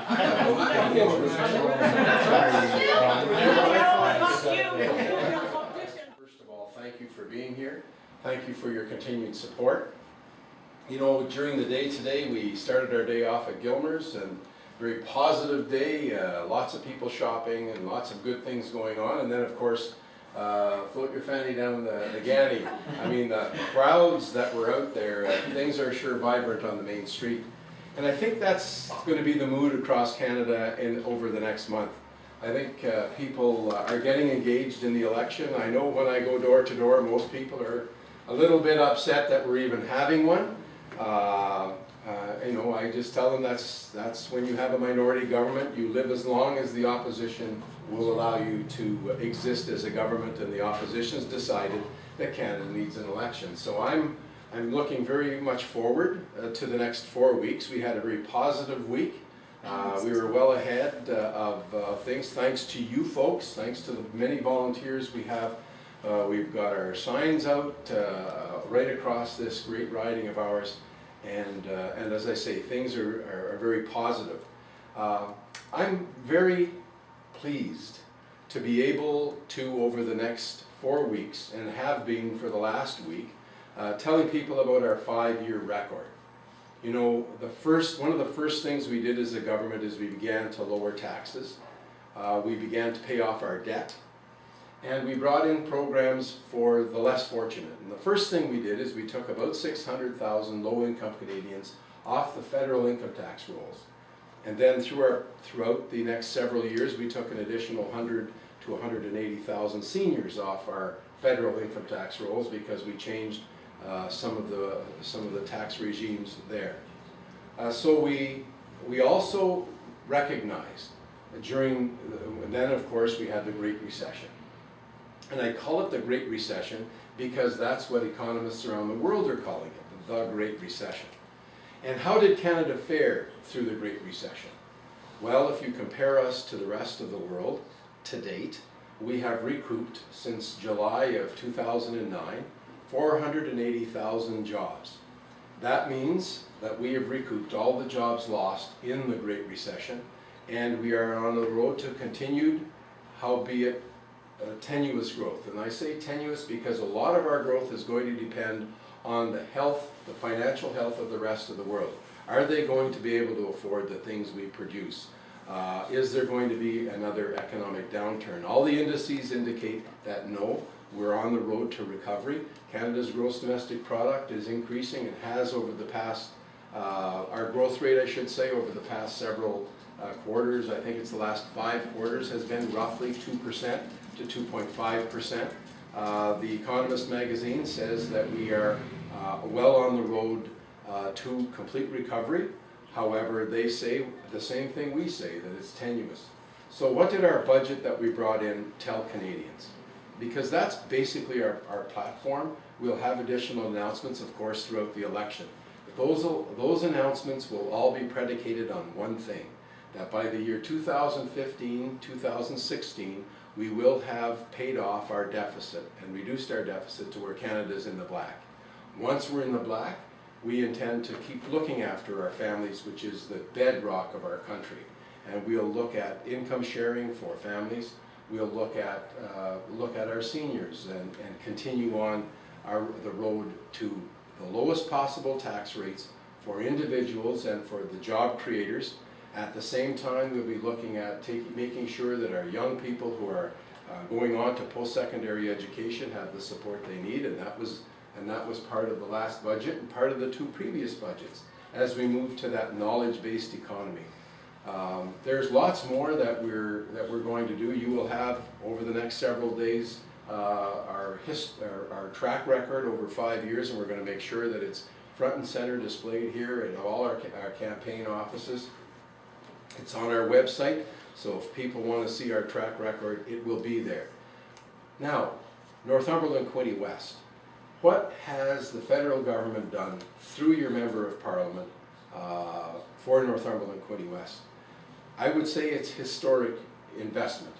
First of all, thank you for being here. Thank you for your continued support. You know, during the day today, we started our day off at Gilmer's, and very positive day, lots of people shopping and lots of good things going on. And then, of course, float your fanny down the Ganney. I mean, the crowds that were out there, things are sure vibrant on the main street. And I think that's going to be the mood across Canada over the next month. I think people are getting engaged in the election. I know when I go door to door, most people are a little bit upset that we're even having one. You know, I just tell them that's when you have a minority government, you live as long as the opposition will allow you to exist as a government, and the opposition's decided that Canada needs an election. So I'm looking very much forward to the next 4 weeks. We had a very positive week. We were well ahead of things, thanks to you folks, thanks to the many volunteers we have. We've got our signs out right across this great riding of ours, and as I say, things are very positive. I'm very pleased to be able to, over the next 4 weeks, and have been for the last week, telling people about our 5-year record. You know, one of the first things we did as a government is we began to lower taxes. We began to pay off our debt. And we brought in programs for the less fortunate. And the first thing we did is we took about 600,000 low-income Canadians off the federal income tax rolls. And then throughout the next several years, we took an additional 100 to 180,000 seniors off our federal income tax rolls, because we changed some of the tax regimes there. So we also recognized and then of course we had the Great Recession. And I call it the Great Recession because that's what economists around the world are calling it, the Great Recession. And how did Canada fare through the Great Recession? Well, if you compare us to the rest of the world, to date, we have recouped, since July of 2009, 480,000 jobs. That means that we have recouped all the jobs lost in the Great Recession, and we are on the road to continued, howbeit tenuous growth. And I say tenuous because a lot of our growth is going to depend on the financial health of the rest of the world. Are they going to be able to afford the things we produce? Is there going to be another economic downturn? All the indices indicate that no, we're on the road to recovery. Canada's gross domestic product is increasing and has over the past, our growth rate, I should say, over the past several quarters, I think it's the last 5 quarters, has been roughly 2% to 2.5%. The Economist magazine says that we are well on the road to complete recovery. However, they say the same thing we say, that it's tenuous. So what did our budget that we brought in tell Canadians? Because that's basically our platform. We'll have additional announcements, of course, throughout the election. But those announcements will all be predicated on one thing, that by the year 2015, 2016, we will have paid off our deficit and reduced our deficit to where Canada's in the black. Once we're in the black, we intend to keep looking after our families, which is the bedrock of our country. And we'll look at income sharing for families. We'll look at our seniors and continue on the road to the lowest possible tax rates for individuals and for the job creators. At the same time, we'll be looking at making sure that our young people who are going on to post-secondary education have the support they need, and that was part of the last budget and part of the 2 previous budgets as we move to that knowledge-based economy. There's lots more that we're going to do. You will have over the next several days our track record over 5 years, and we're going to make sure that it's front and center displayed here in all our campaign offices. It's on our website, so if people want to see our track record, it will be there. Now, Northumberland-Quinte West. What has the federal government done through your Member of Parliament for Northumberland-Quinte West? I would say it's historic investment,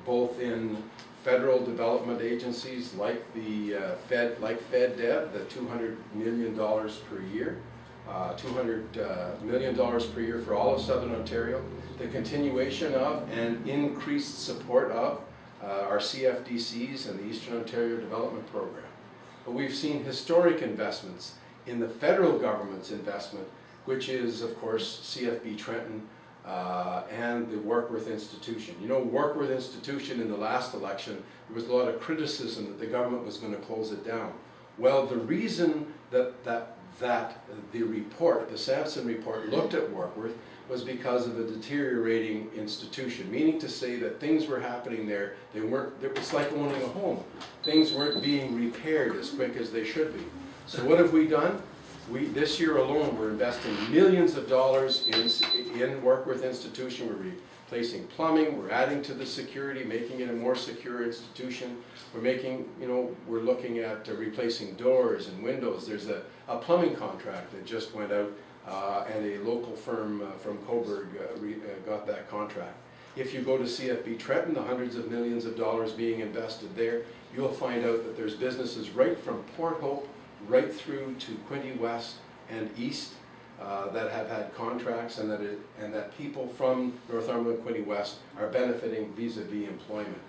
both in federal development agencies like the FedDev, the $200 million per year, $200 million per year for all of Southern Ontario, the continuation of and increased support of our CFDCs and the Eastern Ontario Development Program. But we've seen historic investments in the federal government's investment, which is, of course, CFB Trenton and the Warkworth Institution. You know, Warkworth Institution in the last election, there was a lot of criticism that the government was going to close it down. Well, the reason that the report, the Sampson report, looked at Warkworth was because of a deteriorating institution, meaning to say that things were happening there, it's like owning a home. Things weren't being repaired as quick as they should be. So what have we done? This year alone, we're investing millions of dollars in Warkworth Institution. We're replacing plumbing, we're adding to the security, making it a more secure institution. We're looking at replacing doors and windows. There's a plumbing contract that just went out, and a local firm from Coburg got that contract. If you go to CFB Trenton, the hundreds of millions of dollars being invested there, you'll find out that there's businesses right from Port Hope right through to Quinte West and East that have had contracts, and that people from Northumberland-Quinte West are benefiting vis-a-vis employment.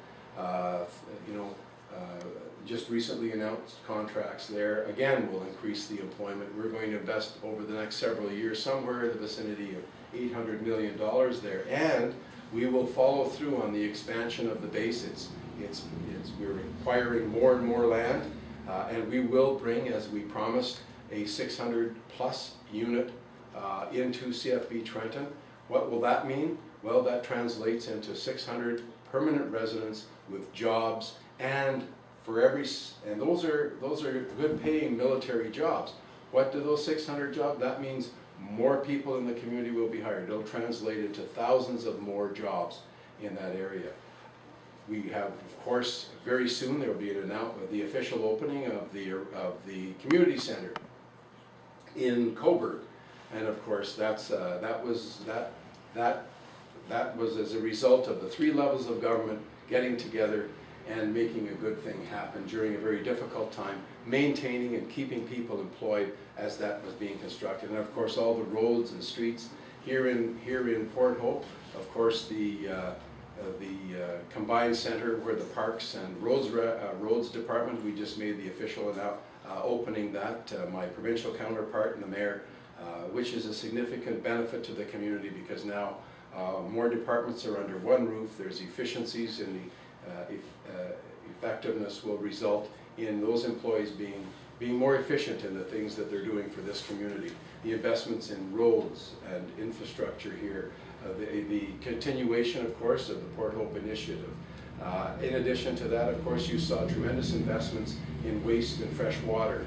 Just recently announced contracts there, again, will increase the employment. We're going to invest over the next several years somewhere in the vicinity of $800 million there, and we will follow through on the expansion of the base. We're acquiring more and more land, and we will bring, as we promised, a 600 plus unit into CFB Trenton. What will that mean? Well, that translates into 600 permanent residents with jobs, and those are good paying military jobs. What do those 600 jobs? That means more people in the community will be hired. It'll translate into thousands of more jobs in that area. We have, of course, very soon there will be the official opening of the community center in Coburg, and of course that was as a result of the three levels of government getting together and making a good thing happen during a very difficult time, maintaining and keeping people employed as that was being constructed. And of course all the roads and streets here in Port Hope, of course the combined center where the Parks and Roads Department, we just made the official opening that, my provincial counterpart and the mayor, which is a significant benefit to the community because now more departments are under one roof. There's efficiencies in the effectiveness will result in those employees being more efficient in the things that they're doing for this community. The investments in roads and infrastructure here, the continuation, of course, of the Port Hope Initiative. In addition to that, of course, you saw tremendous investments in waste and fresh water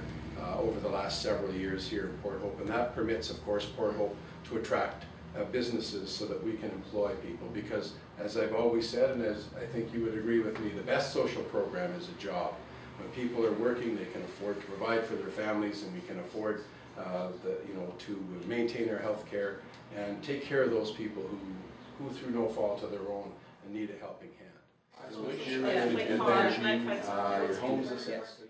over the last several years here in Port Hope, and that permits, of course, Port Hope to attract businesses so that we can employ people, because as I've always said, and as I think you would agree with me, the best social program is a job. When people are working, they can afford to provide for their families, and we can afford to maintain their health care and take care of those people who through no fault of their own need a helping hand. Your home's assessed.